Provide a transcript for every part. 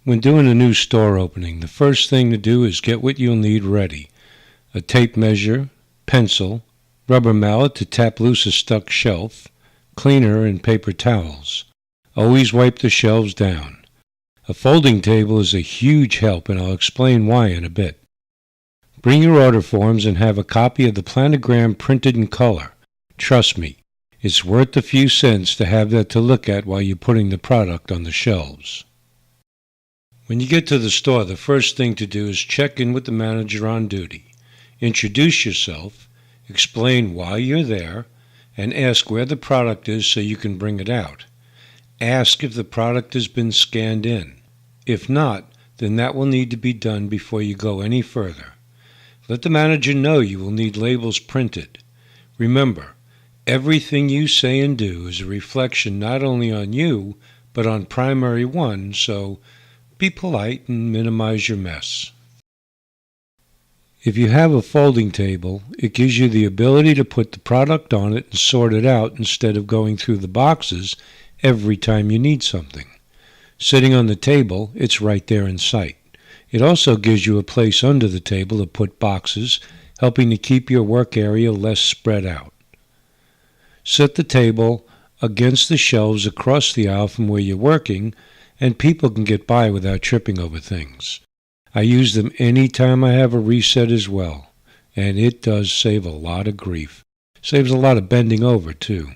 When doing a new store opening, the first thing to do is get what you'll need ready. A tape measure, pencil, rubber mallet to tap loose a stuck shelf, cleaner and paper towels. Always wipe the shelves down. A folding table is a huge help, and I'll explain why in a bit. Bring your order forms and have a copy of the planogram printed in color. Trust me, it's worth a few cents to have that to look at while you're putting the product on the shelves. When you get to the store, the first thing to do is check in with the manager on duty. Introduce yourself, explain why you're there, and ask where the product is so you can bring it out. Ask if the product has been scanned in. If not, then that will need to be done before you go any further. Let the manager know you will need labels printed. Remember, everything you say and do is a reflection not only on you, but on primary one, so be polite and minimize your mess. If you have a folding table, it gives you the ability to put the product on it and sort it out instead of going through the boxes every time you need something. Sitting on the table, it's right there in sight. It also gives you a place under the table to put boxes, helping to keep your work area less spread out. Set the table against the shelves across the aisle from where you're working, and people can get by without tripping over things. I use them any time I have a reset as well, and it does save a lot of grief. Saves a lot of bending over, too.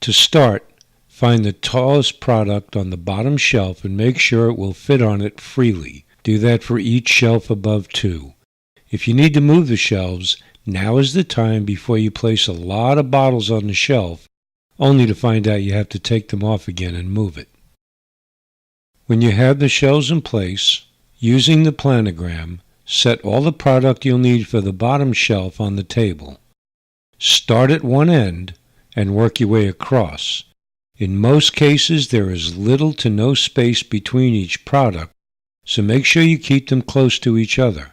To start, find the tallest product on the bottom shelf and make sure it will fit on it freely. Do that for each shelf above 2. If you need to move the shelves, now is the time before you place a lot of bottles on the shelf, only to find out you have to take them off again and move it. When you have the shelves in place, using the planogram, set all the product you'll need for the bottom shelf on the table. Start at one end and work your way across. In most cases, there is little to no space between each product, so make sure you keep them close to each other.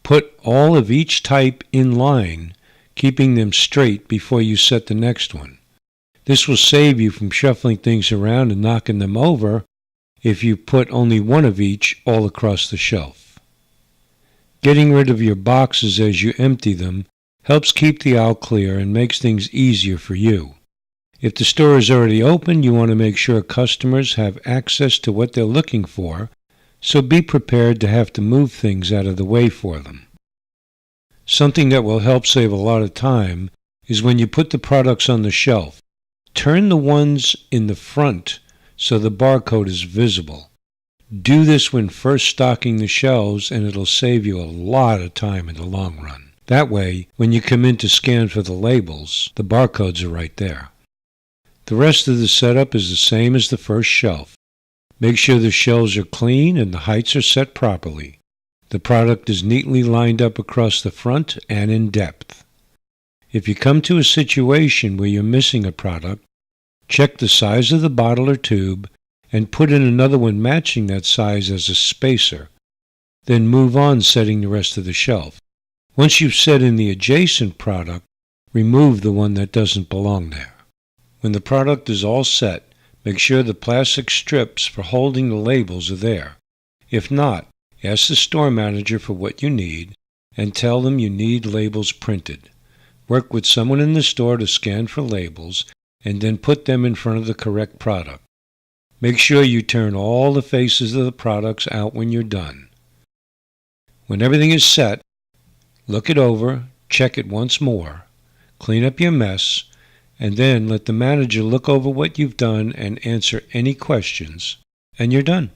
Put all of each type in line, keeping them straight before you set the next one. This will save you from shuffling things around and knocking them over if you put only one of each all across the shelf. Getting rid of your boxes as you empty them helps keep the aisle clear and makes things easier for you. If the store is already open, you want to make sure customers have access to what they're looking for, so be prepared to have to move things out of the way for them. Something that will help save a lot of time is when you put the products on the shelf. Turn the ones in the front so the barcode is visible. Do this when first stocking the shelves, and it'll save you a lot of time in the long run. That way, when you come in to scan for the labels, the barcodes are right there. The rest of the setup is the same as the first shelf. Make sure the shelves are clean and the heights are set properly. The product is neatly lined up across the front and in depth. If you come to a situation where you're missing a product, check the size of the bottle or tube and put in another one matching that size as a spacer. Then move on setting the rest of the shelf. Once you've set in the adjacent product, remove the one that doesn't belong there. When the product is all set, make sure the plastic strips for holding the labels are there. If not, ask the store manager for what you need and tell them you need labels printed. Work with someone in the store to scan for labels and then put them in front of the correct product. Make sure you turn all the faces of the products out when you're done. When everything is set, look it over, check it once more, clean up your mess, and then let the manager look over what you've done and answer any questions, and you're done.